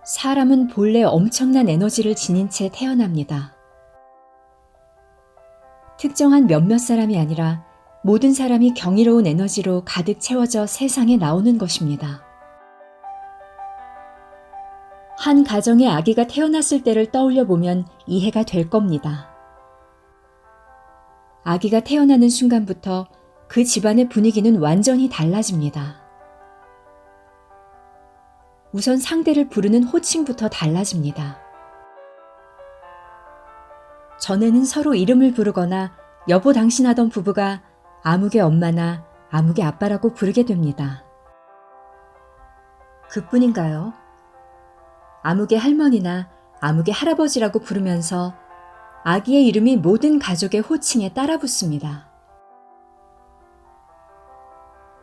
사람은 본래 엄청난 에너지를 지닌 채 태어납니다. 특정한 몇몇 사람이 아니라 모든 사람이 경이로운 에너지로 가득 채워져 세상에 나오는 것입니다. 한 가정의 아기가 태어났을 때를 떠올려 보면 이해가 될 겁니다. 아기가 태어나는 순간부터 그 집안의 분위기는 완전히 달라집니다. 우선 상대를 부르는 호칭부터 달라집니다. 전에는 서로 이름을 부르거나 여보 당신 하던 부부가 아무개 엄마나 아무개 아빠라고 부르게 됩니다. 그뿐인가요? 아무개 할머니나 아무개 할아버지라고 부르면서 아기의 이름이 모든 가족의 호칭에 따라 붙습니다.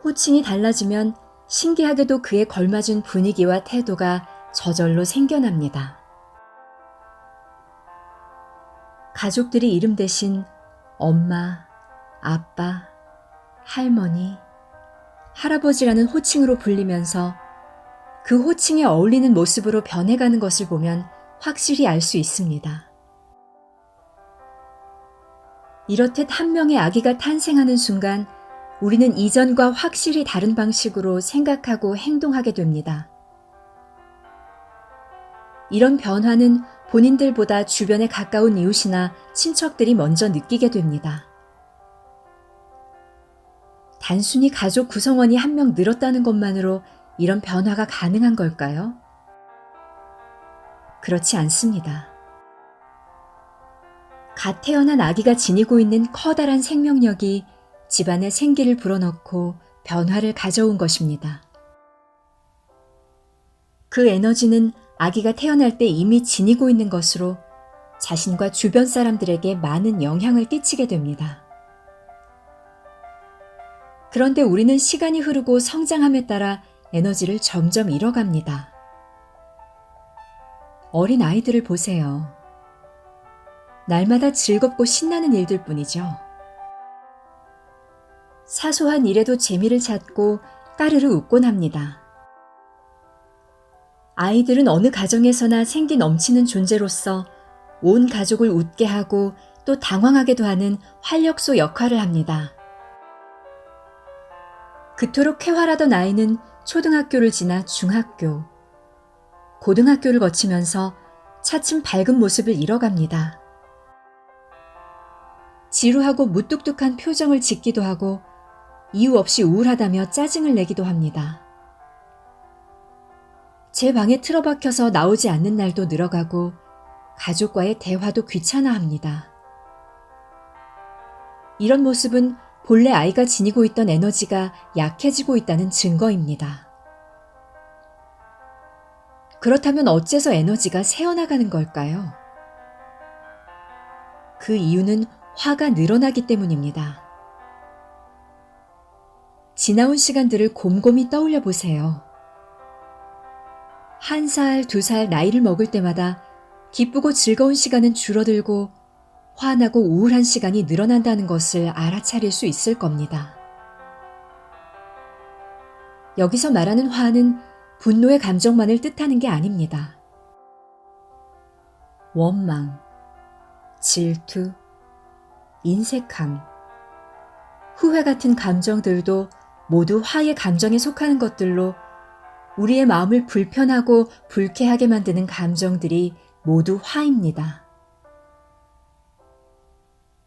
호칭이 달라지면 신기하게도 그에 걸맞은 분위기와 태도가 저절로 생겨납니다. 가족들이 이름 대신 엄마, 아빠, 할머니, 할아버지라는 호칭으로 불리면서 그 호칭에 어울리는 모습으로 변해가는 것을 보면 확실히 알 수 있습니다. 이렇듯 한 명의 아기가 탄생하는 순간 우리는 이전과 확실히 다른 방식으로 생각하고 행동하게 됩니다. 이런 변화는 본인들보다 주변에 가까운 이웃이나 친척들이 먼저 느끼게 됩니다. 단순히 가족 구성원이 한 명 늘었다는 것만으로 이런 변화가 가능한 걸까요? 그렇지 않습니다. 갓 태어난 아기가 지니고 있는 커다란 생명력이 집안에 생기를 불어넣고 변화를 가져온 것입니다. 그 에너지는 아기가 태어날 때 이미 지니고 있는 것으로 자신과 주변 사람들에게 많은 영향을 끼치게 됩니다. 그런데 우리는 시간이 흐르고 성장함에 따라 에너지를 점점 잃어갑니다. 어린 아이들을 보세요. 날마다 즐겁고 신나는 일들 뿐이죠. 사소한 일에도 재미를 찾고 까르르 웃곤 합니다. 아이들은 어느 가정에서나 생기 넘치는 존재로서 온 가족을 웃게 하고 또 당황하게도 하는 활력소 역할을 합니다. 그토록 쾌활하던 아이는 초등학교를 지나 중학교, 고등학교를 거치면서 차츰 밝은 모습을 잃어갑니다. 지루하고 무뚝뚝한 표정을 짓기도 하고 이유 없이 우울하다며 짜증을 내기도 합니다. 제 방에 틀어박혀서 나오지 않는 날도 늘어가고 가족과의 대화도 귀찮아합니다. 이런 모습은 본래 아이가 지니고 있던 에너지가 약해지고 있다는 증거입니다. 그렇다면 어째서 에너지가 새어나가는 걸까요? 그 이유는 화가 늘어나기 때문입니다. 지나온 시간들을 곰곰이 떠올려 보세요. 1살, 2살 나이를 먹을 때마다 기쁘고 즐거운 시간은 줄어들고 화나고 우울한 시간이 늘어난다는 것을 알아차릴 수 있을 겁니다. 여기서 말하는 화는 분노의 감정만을 뜻하는 게 아닙니다. 원망, 질투, 인색함, 후회 같은 감정들도 모두 화의 감정에 속하는 것들로 우리의 마음을 불편하고 불쾌하게 만드는 감정들이 모두 화입니다.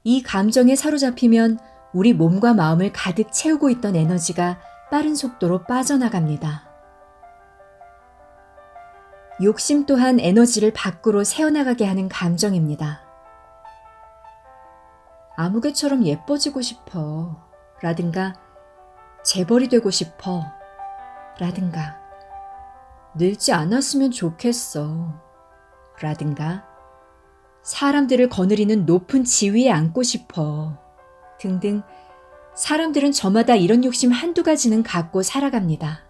이 감정에 사로잡히면 우리 몸과 마음을 가득 채우고 있던 에너지가 빠른 속도로 빠져나갑니다. 욕심 또한 에너지를 밖으로 새어나가게 하는 감정입니다. 아무개처럼 예뻐지고 싶어 라든가 재벌이 되고 싶어 라든가 늙지 않았으면 좋겠어 라든가 사람들을 거느리는 높은 지위에 앉고 싶어 등등 사람들은 저마다 이런 욕심 한두 가지는 갖고 살아갑니다.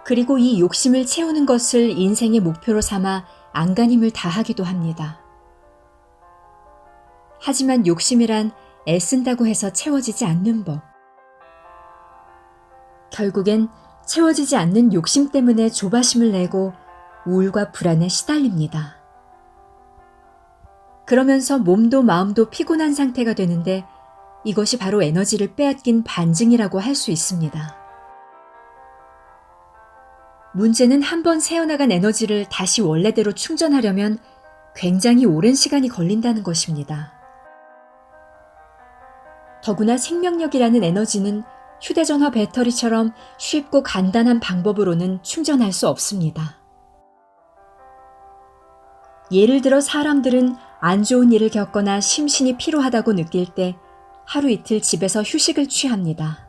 그리고 이 욕심을 채우는 것을 인생의 목표로 삼아 안간힘을 다하기도 합니다. 하지만 욕심이란 애쓴다고 해서 채워지지 않는 법. 결국엔 채워지지 않는 욕심 때문에 조바심을 내고 우울과 불안에 시달립니다. 그러면서 몸도 마음도 피곤한 상태가 되는데 이것이 바로 에너지를 빼앗긴 반증이라고 할 수 있습니다. 문제는 한번 새어나간 에너지를 다시 원래대로 충전하려면 굉장히 오랜 시간이 걸린다는 것입니다. 더구나 생명력이라는 에너지는 휴대전화 배터리처럼 쉽고 간단한 방법으로는 충전할 수 없습니다. 예를 들어 사람들은 안 좋은 일을 겪거나 심신이 피로하다고 느낄 때 하루 이틀 집에서 휴식을 취합니다.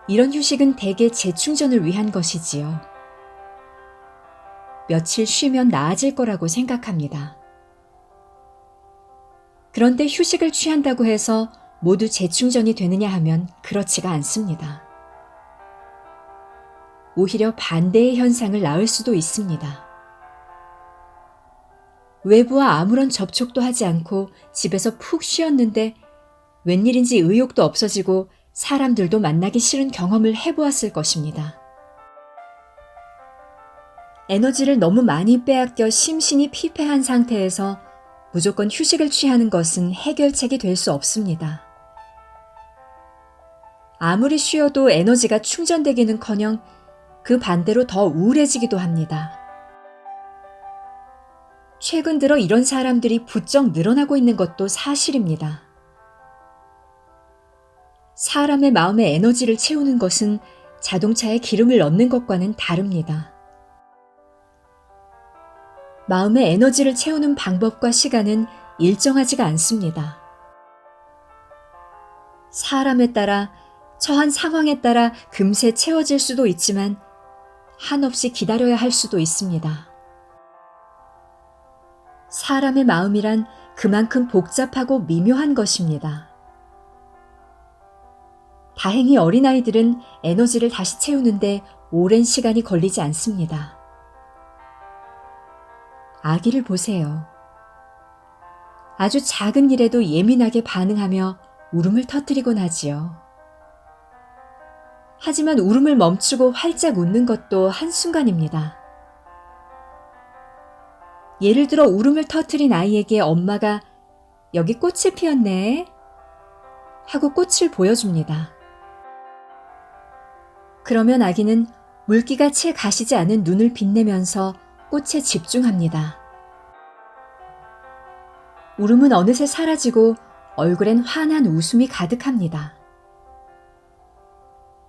이런 휴식은 대개 재충전을 위한 것이지요. 며칠 쉬면 나아질 거라고 생각합니다. 그런데 휴식을 취한다고 해서 모두 재충전이 되느냐 하면 그렇지가 않습니다. 오히려 반대의 현상을 낳을 수도 있습니다. 외부와 아무런 접촉도 하지 않고 집에서 푹 쉬었는데 웬일인지 의욕도 없어지고 사람들도 만나기 싫은 경험을 해보았을 것입니다. 에너지를 너무 많이 빼앗겨 심신이 피폐한 상태에서 무조건 휴식을 취하는 것은 해결책이 될 수 없습니다. 아무리 쉬어도 에너지가 충전되기는커녕 그 반대로 더 우울해지기도 합니다. 최근 들어 이런 사람들이 부쩍 늘어나고 있는 것도 사실입니다. 사람의 마음에 에너지를 채우는 것은 자동차에 기름을 넣는 것과는 다릅니다. 마음에 에너지를 채우는 방법과 시간은 일정하지가 않습니다. 사람에 따라, 처한 상황에 따라 금세 채워질 수도 있지만 한없이 기다려야 할 수도 있습니다. 사람의 마음이란 그만큼 복잡하고 미묘한 것입니다. 다행히 어린아이들은 에너지를 다시 채우는데 오랜 시간이 걸리지 않습니다. 아기를 보세요. 아주 작은 일에도 예민하게 반응하며 울음을 터뜨리곤 하지요. 하지만 울음을 멈추고 활짝 웃는 것도 한순간입니다. 예를 들어 울음을 터뜨린 아이에게 엄마가 여기 꽃이 피었네 하고 꽃을 보여줍니다. 그러면 아기는 물기가 채 가시지 않은 눈을 빛내면서 꽃에 집중합니다. 울음은 어느새 사라지고 얼굴엔 환한 웃음이 가득합니다.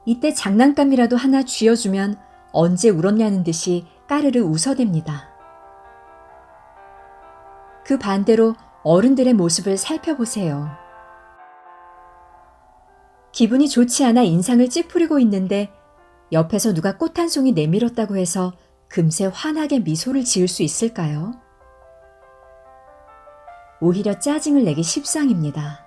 이때 장난감이라도 하나 쥐어주면 언제 울었냐는 듯이 까르르 웃어댑니다. 그 반대로 어른들의 모습을 살펴보세요. 기분이 좋지 않아 인상을 찌푸리고 있는데 옆에서 누가 꽃 한 송이 내밀었다고 해서 금세 환하게 미소를 지을 수 있을까요? 오히려 짜증을 내기 십상입니다.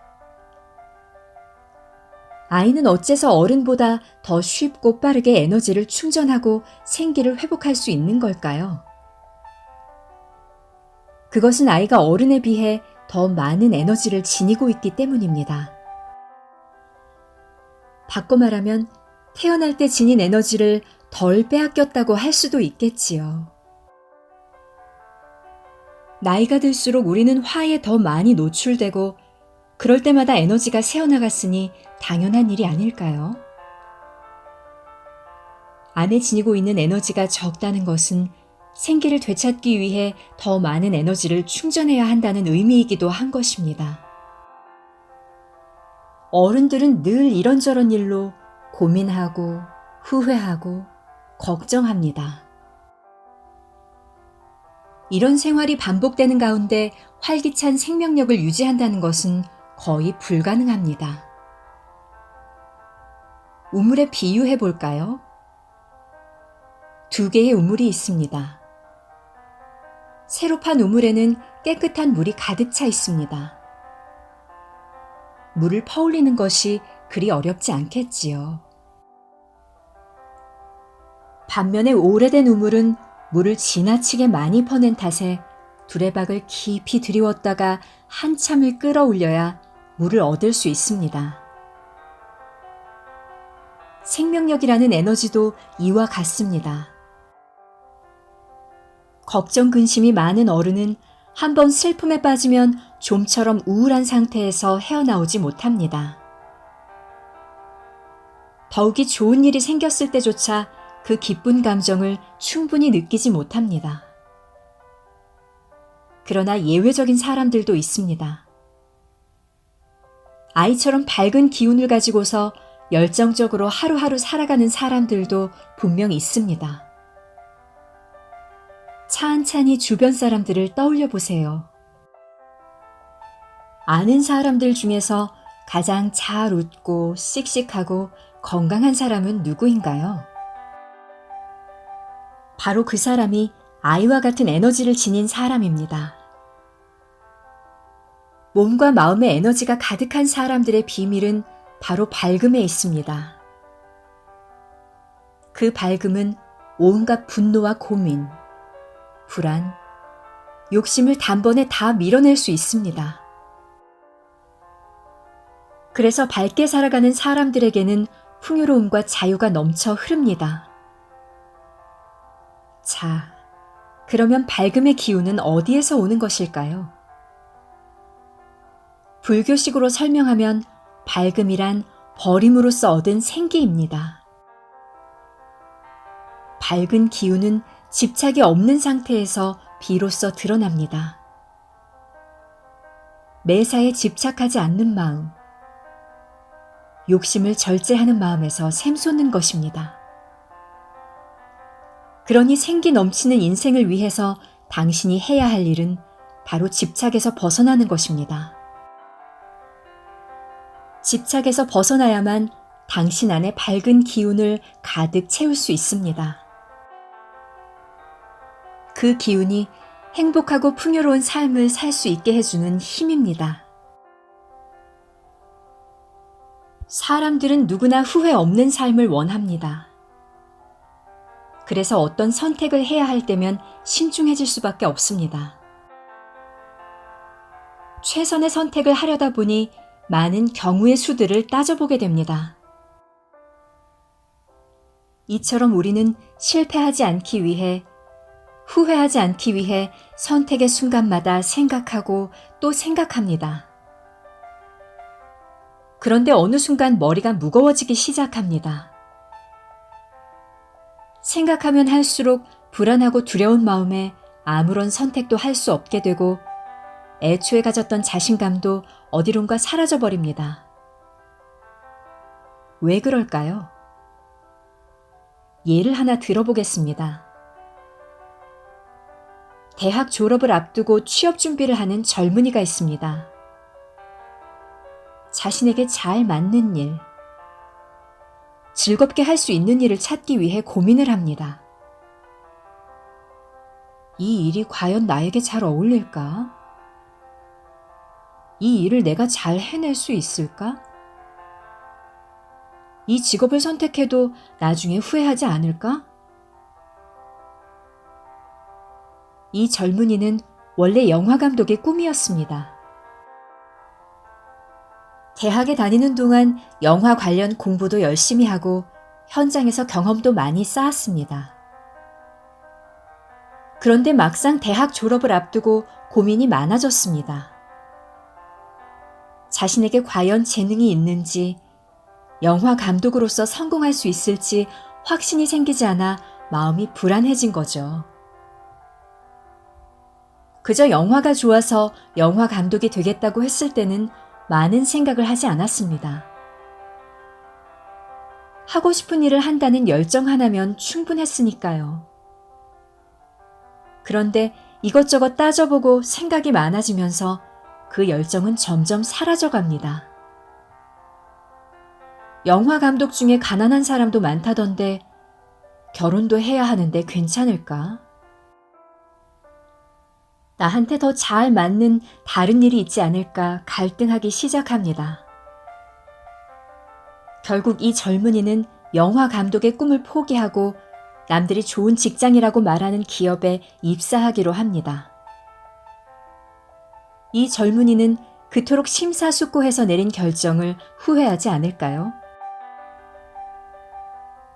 아이는 어째서 어른보다 더 쉽고 빠르게 에너지를 충전하고 생기를 회복할 수 있는 걸까요? 그것은 아이가 어른에 비해 더 많은 에너지를 지니고 있기 때문입니다. 바꿔 말하면 태어날 때 지닌 에너지를 덜 빼앗겼다고 할 수도 있겠지요. 나이가 들수록 우리는 화에 더 많이 노출되고 그럴 때마다 에너지가 새어나갔으니 당연한 일이 아닐까요? 안에 지니고 있는 에너지가 적다는 것은 생기를 되찾기 위해 더 많은 에너지를 충전해야 한다는 의미이기도 한 것입니다. 어른들은 늘 이런저런 일로 고민하고 후회하고 걱정합니다. 이런 생활이 반복되는 가운데 활기찬 생명력을 유지한다는 것은 거의 불가능합니다. 우물에 비유해 볼까요? 두 개의 우물이 있습니다. 새로 판 우물에는 깨끗한 물이 가득 차 있습니다. 물을 퍼올리는 것이 그리 어렵지 않겠지요. 반면에 오래된 우물은 물을 지나치게 많이 퍼낸 탓에 두레박을 깊이 들이웠다가 한참을 끌어올려야 물을 얻을 수 있습니다. 생명력이라는 에너지도 이와 같습니다. 걱정 근심이 많은 어른은 한번 슬픔에 빠지면 좀처럼 우울한 상태에서 헤어나오지 못합니다. 더욱이 좋은 일이 생겼을 때조차 그 기쁜 감정을 충분히 느끼지 못합니다. 그러나 예외적인 사람들도 있습니다. 아이처럼 밝은 기운을 가지고서 열정적으로 하루하루 살아가는 사람들도 분명 있습니다. 찬찬히 주변 사람들을 떠올려 보세요. 아는 사람들 중에서 가장 잘 웃고 씩씩하고 건강한 사람은 누구인가요? 바로 그 사람이 아이와 같은 에너지를 지닌 사람입니다. 몸과 마음의 에너지가 가득한 사람들의 비밀은 바로 밝음에 있습니다. 그 밝음은 온갖 분노와 고민, 불안, 욕심을 단번에 다 밀어낼 수 있습니다. 그래서 밝게 살아가는 사람들에게는 풍요로움과 자유가 넘쳐 흐릅니다. 자, 그러면 밝음의 기운은 어디에서 오는 것일까요? 불교식으로 설명하면 밝음이란 버림으로써 얻은 생기입니다. 밝은 기운은 집착이 없는 상태에서 비로소 드러납니다. 매사에 집착하지 않는 마음, 욕심을 절제하는 마음에서 샘솟는 것입니다. 그러니 생기 넘치는 인생을 위해서 당신이 해야 할 일은 바로 집착에서 벗어나는 것입니다. 집착에서 벗어나야만 당신 안에 밝은 기운을 가득 채울 수 있습니다. 그 기운이 행복하고 풍요로운 삶을 살 수 있게 해주는 힘입니다. 사람들은 누구나 후회 없는 삶을 원합니다. 그래서 어떤 선택을 해야 할 때면 신중해질 수밖에 없습니다. 최선의 선택을 하려다 보니 많은 경우의 수들을 따져보게 됩니다. 이처럼 우리는 실패하지 않기 위해, 후회하지 않기 위해 선택의 순간마다 생각하고 또 생각합니다. 그런데 어느 순간 머리가 무거워지기 시작합니다. 생각하면 할수록 불안하고 두려운 마음에 아무런 선택도 할 수 없게 되고 애초에 가졌던 자신감도 어디론가 사라져버립니다. 왜 그럴까요? 예를 하나 들어보겠습니다. 대학 졸업을 앞두고 취업 준비를 하는 젊은이가 있습니다. 자신에게 잘 맞는 일, 즐겁게 할 수 있는 일을 찾기 위해 고민을 합니다. 이 일이 과연 나에게 잘 어울릴까? 이 일을 내가 잘 해낼 수 있을까? 이 직업을 선택해도 나중에 후회하지 않을까? 이 젊은이는 원래 영화 감독의 꿈이었습니다. 대학에 다니는 동안 영화 관련 공부도 열심히 하고 현장에서 경험도 많이 쌓았습니다. 그런데 막상 대학 졸업을 앞두고 고민이 많아졌습니다. 자신에게 과연 재능이 있는지, 영화 감독으로서 성공할 수 있을지 확신이 생기지 않아 마음이 불안해진 거죠. 그저 영화가 좋아서 영화 감독이 되겠다고 했을 때는 많은 생각을 하지 않았습니다. 하고 싶은 일을 한다는 열정 하나면 충분했으니까요. 그런데 이것저것 따져보고 생각이 많아지면서 그 열정은 점점 사라져갑니다. 영화 감독 중에 가난한 사람도 많다던데 결혼도 해야 하는데 괜찮을까? 나한테 더 잘 맞는 다른 일이 있지 않을까 갈등하기 시작합니다. 결국 이 젊은이는 영화 감독의 꿈을 포기하고 남들이 좋은 직장이라고 말하는 기업에 입사하기로 합니다. 이 젊은이는 그토록 심사숙고해서 내린 결정을 후회하지 않을까요?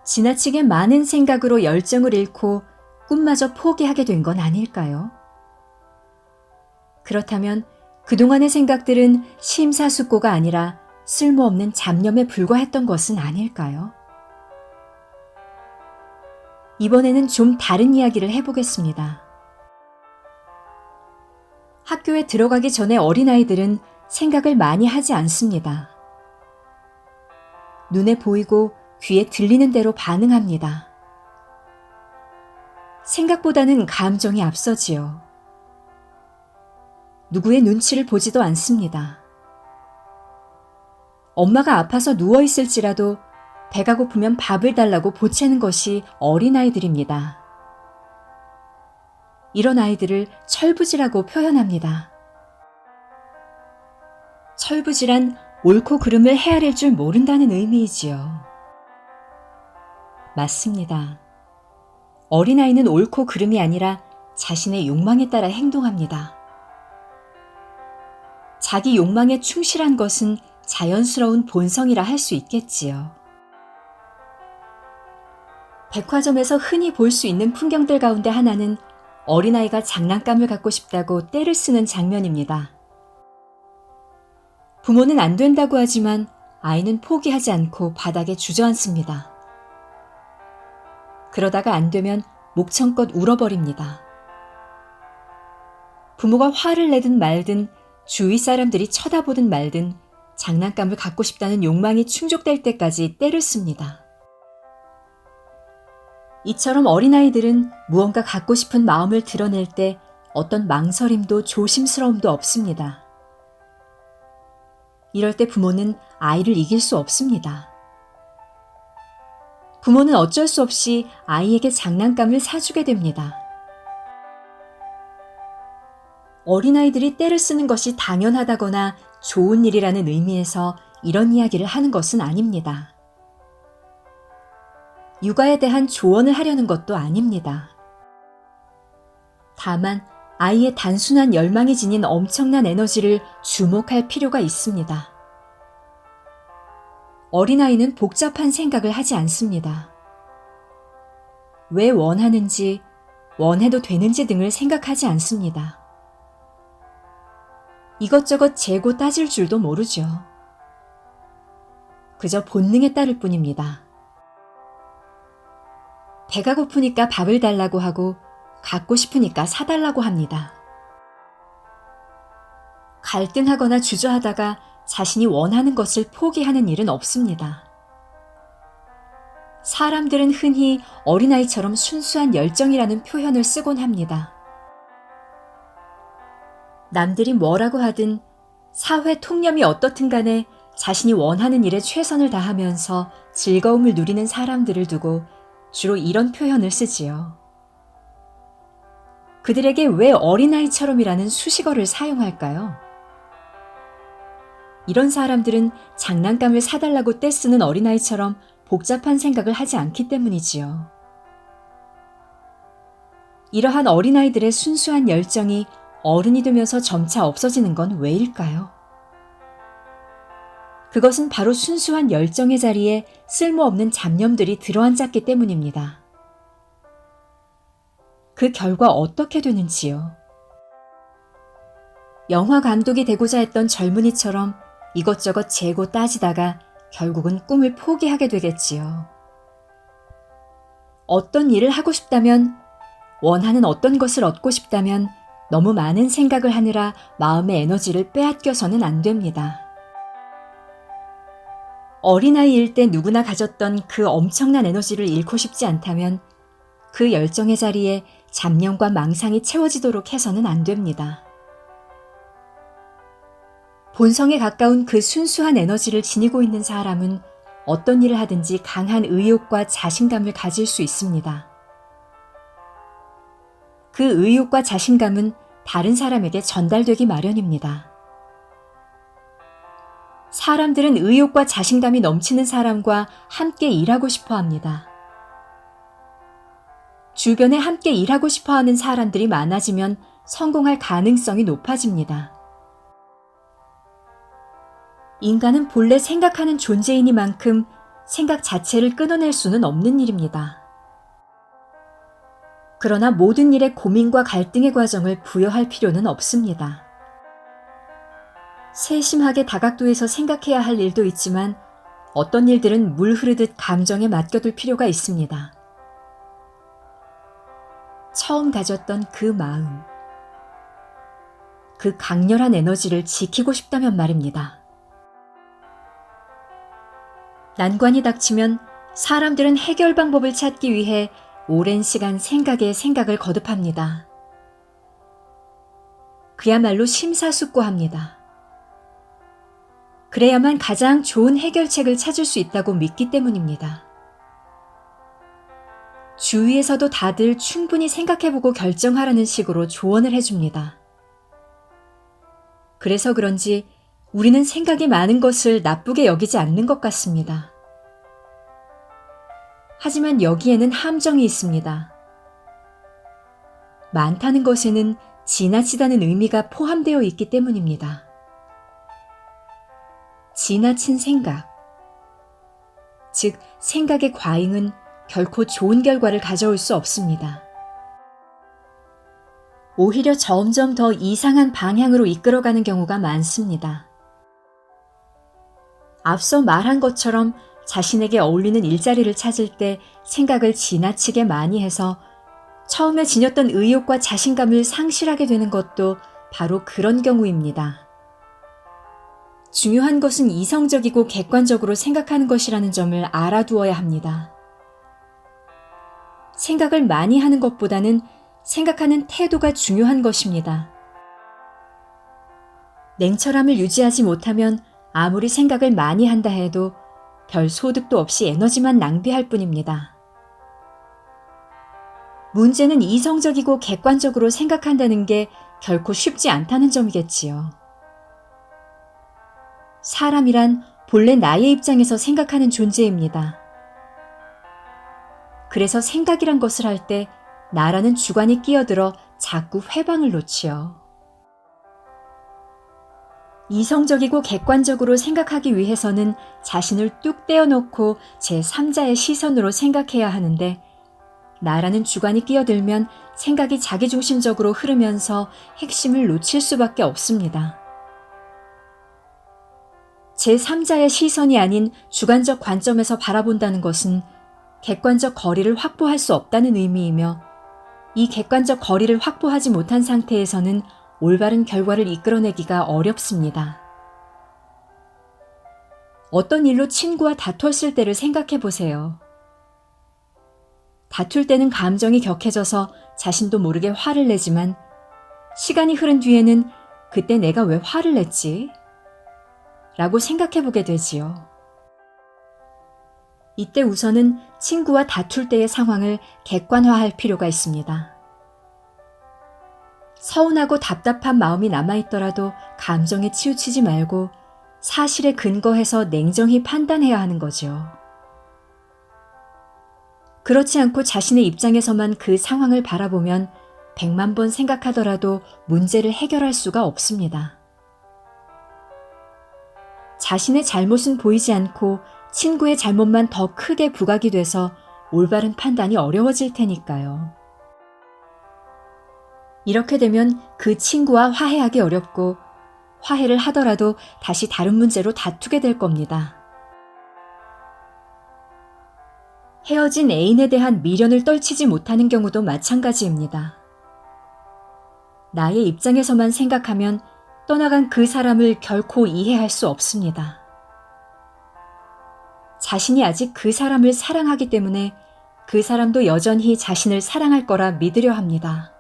지나치게 많은 생각으로 열정을 잃고 꿈마저 포기하게 된 건 아닐까요? 그렇다면 그동안의 생각들은 심사숙고가 아니라 쓸모없는 잡념에 불과했던 것은 아닐까요? 이번에는 좀 다른 이야기를 해보겠습니다. 학교에 들어가기 전에 어린아이들은 생각을 많이 하지 않습니다. 눈에 보이고 귀에 들리는 대로 반응합니다. 생각보다는 감정이 앞서지요. 누구의 눈치를 보지도 않습니다. 엄마가 아파서 누워있을지라도 배가 고프면 밥을 달라고 보채는 것이 어린아이들입니다. 이런 아이들을 철부지라고 표현합니다. 철부지란 옳고 그름을 헤아릴 줄 모른다는 의미이지요. 맞습니다. 어린아이는 옳고 그름이 아니라 자신의 욕망에 따라 행동합니다. 자기 욕망에 충실한 것은 자연스러운 본성이라 할 수 있겠지요. 백화점에서 흔히 볼 수 있는 풍경들 가운데 하나는 어린아이가 장난감을 갖고 싶다고 떼를 쓰는 장면입니다. 부모는 안 된다고 하지만 아이는 포기하지 않고 바닥에 주저앉습니다. 그러다가 안 되면 목청껏 울어버립니다. 부모가 화를 내든 말든 주위 사람들이 쳐다보든 말든 장난감을 갖고 싶다는 욕망이 충족될 때까지 떼를 씁니다. 이처럼 어린아이들은 무언가 갖고 싶은 마음을 드러낼 때 어떤 망설임도 조심스러움도 없습니다. 이럴 때 부모는 아이를 이길 수 없습니다. 부모는 어쩔 수 없이 아이에게 장난감을 사주게 됩니다. 어린아이들이 떼를 쓰는 것이 당연하다거나 좋은 일이라는 의미에서 이런 이야기를 하는 것은 아닙니다. 육아에 대한 조언을 하려는 것도 아닙니다. 다만 아이의 단순한 열망이 지닌 엄청난 에너지를 주목할 필요가 있습니다. 어린아이는 복잡한 생각을 하지 않습니다. 왜 원하는지, 원해도 되는지 등을 생각하지 않습니다. 이것저것 재고 따질 줄도 모르죠. 그저 본능에 따를 뿐입니다. 배가 고프니까 밥을 달라고 하고 갖고 싶으니까 사달라고 합니다. 갈등하거나 주저하다가 자신이 원하는 것을 포기하는 일은 없습니다. 사람들은 흔히 어린아이처럼 순수한 열정이라는 표현을 쓰곤 합니다. 남들이 뭐라고 하든 사회 통념이 어떻든 간에 자신이 원하는 일에 최선을 다하면서 즐거움을 누리는 사람들을 두고 주로 이런 표현을 쓰지요. 그들에게 왜 어린아이처럼이라는 수식어를 사용할까요? 이런 사람들은 장난감을 사달라고 떼쓰는 어린아이처럼 복잡한 생각을 하지 않기 때문이지요. 이러한 어린아이들의 순수한 열정이 어른이 되면서 점차 없어지는 건 왜일까요? 그것은 바로 순수한 열정의 자리에 쓸모없는 잡념들이 들어앉았기 때문입니다. 그 결과 어떻게 되는지요? 영화 감독이 되고자 했던 젊은이처럼 이것저것 재고 따지다가 결국은 꿈을 포기하게 되겠지요. 어떤 일을 하고 싶다면, 원하는 어떤 것을 얻고 싶다면 너무 많은 생각을 하느라 마음의 에너지를 빼앗겨서는 안 됩니다. 어린아이일 때 누구나 가졌던 그 엄청난 에너지를 잃고 싶지 않다면 그 열정의 자리에 잡념과 망상이 채워지도록 해서는 안 됩니다. 본성에 가까운 그 순수한 에너지를 지니고 있는 사람은 어떤 일을 하든지 강한 의욕과 자신감을 가질 수 있습니다. 그 의욕과 자신감은 다른 사람에게 전달되기 마련입니다. 사람들은 의욕과 자신감이 넘치는 사람과 함께 일하고 싶어 합니다. 주변에 함께 일하고 싶어 하는 사람들이 많아지면 성공할 가능성이 높아집니다. 인간은 본래 생각하는 존재이니만큼 생각 자체를 끊어낼 수는 없는 일입니다. 그러나 모든 일에 고민과 갈등의 과정을 부여할 필요는 없습니다. 세심하게 다각도에서 생각해야 할 일도 있지만 어떤 일들은 물 흐르듯 감정에 맡겨둘 필요가 있습니다. 처음 가졌던 그 마음, 그 강렬한 에너지를 지키고 싶다면 말입니다. 난관이 닥치면 사람들은 해결 방법을 찾기 위해 오랜 시간 생각에 생각을 거듭합니다. 그야말로 심사숙고합니다. 그래야만 가장 좋은 해결책을 찾을 수 있다고 믿기 때문입니다. 주위에서도 다들 충분히 생각해보고 결정하라는 식으로 조언을 해줍니다. 그래서 그런지 우리는 생각이 많은 것을 나쁘게 여기지 않는 것 같습니다. 하지만 여기에는 함정이 있습니다. 많다는 것에는 지나치다는 의미가 포함되어 있기 때문입니다. 지나친 생각, 즉 생각의 과잉은 결코 좋은 결과를 가져올 수 없습니다. 오히려 점점 더 이상한 방향으로 이끌어가는 경우가 많습니다. 앞서 말한 것처럼 자신에게 어울리는 일자리를 찾을 때 생각을 지나치게 많이 해서 처음에 지녔던 의욕과 자신감을 상실하게 되는 것도 바로 그런 경우입니다. 중요한 것은 이성적이고 객관적으로 생각하는 것이라는 점을 알아두어야 합니다. 생각을 많이 하는 것보다는 생각하는 태도가 중요한 것입니다. 냉철함을 유지하지 못하면 아무리 생각을 많이 한다 해도 별 소득도 없이 에너지만 낭비할 뿐입니다. 문제는 이성적이고 객관적으로 생각한다는 게 결코 쉽지 않다는 점이겠지요. 사람이란 본래 나의 입장에서 생각하는 존재입니다. 그래서 생각이란 것을 할 때 나라는 주관이 끼어들어 자꾸 회방을 놓지요. 이성적이고 객관적으로 생각하기 위해서는 자신을 뚝 떼어놓고 제3자의 시선으로 생각해야 하는데 나라는 주관이 끼어들면 생각이 자기중심적으로 흐르면서 핵심을 놓칠 수밖에 없습니다. 제3자의 시선이 아닌 주관적 관점에서 바라본다는 것은 객관적 거리를 확보할 수 없다는 의미이며 이 객관적 거리를 확보하지 못한 상태에서는 올바른 결과를 이끌어내기가 어렵습니다. 어떤 일로 친구와 다투었을 때를 생각해 보세요. 다툴 때는 감정이 격해져서 자신도 모르게 화를 내지만 시간이 흐른 뒤에는 그때 내가 왜 화를 냈지? 라고 생각해 보게 되지요. 이때 우선은 친구와 다툴 때의 상황을 객관화할 필요가 있습니다. 서운하고 답답한 마음이 남아있더라도 감정에 치우치지 말고 사실에 근거해서 냉정히 판단해야 하는 거죠. 그렇지 않고 자신의 입장에서만 그 상황을 바라보면 100만 번 생각하더라도 문제를 해결할 수가 없습니다. 자신의 잘못은 보이지 않고 친구의 잘못만 더 크게 부각이 돼서 올바른 판단이 어려워질 테니까요. 이렇게 되면 그 친구와 화해하기 어렵고 화해를 하더라도 다시 다른 문제로 다투게 될 겁니다. 헤어진 애인에 대한 미련을 떨치지 못하는 경우도 마찬가지입니다. 나의 입장에서만 생각하면 떠나간 그 사람을 결코 이해할 수 없습니다. 자신이 아직 그 사람을 사랑하기 때문에 그 사람도 여전히 자신을 사랑할 거라 믿으려 합니다.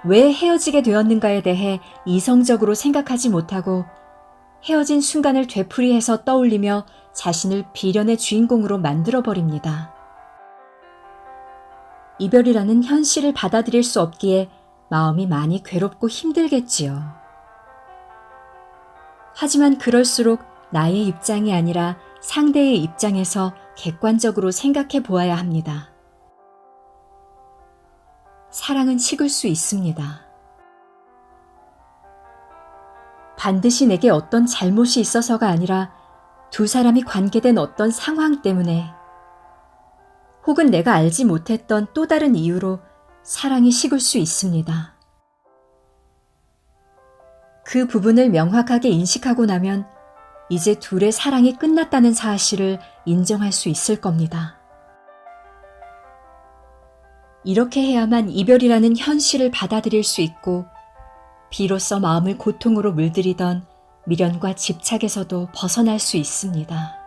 왜 헤어지게 되었는가에 대해 이성적으로 생각하지 못하고 헤어진 순간을 되풀이해서 떠올리며 자신을 비련의 주인공으로 만들어버립니다. 이별이라는 현실을 받아들일 수 없기에 마음이 많이 괴롭고 힘들겠지요. 하지만 그럴수록 나의 입장이 아니라 상대의 입장에서 객관적으로 생각해 보아야 합니다. 사랑은 식을 수 있습니다. 반드시 내게 어떤 잘못이 있어서가 아니라 두 사람이 관계된 어떤 상황 때문에 혹은 내가 알지 못했던 또 다른 이유로 사랑이 식을 수 있습니다. 그 부분을 명확하게 인식하고 나면 이제 둘의 사랑이 끝났다는 사실을 인정할 수 있을 겁니다. 이렇게 해야만 이별이라는 현실을 받아들일 수 있고 비로소 마음을 고통으로 물들이던 미련과 집착에서도 벗어날 수 있습니다.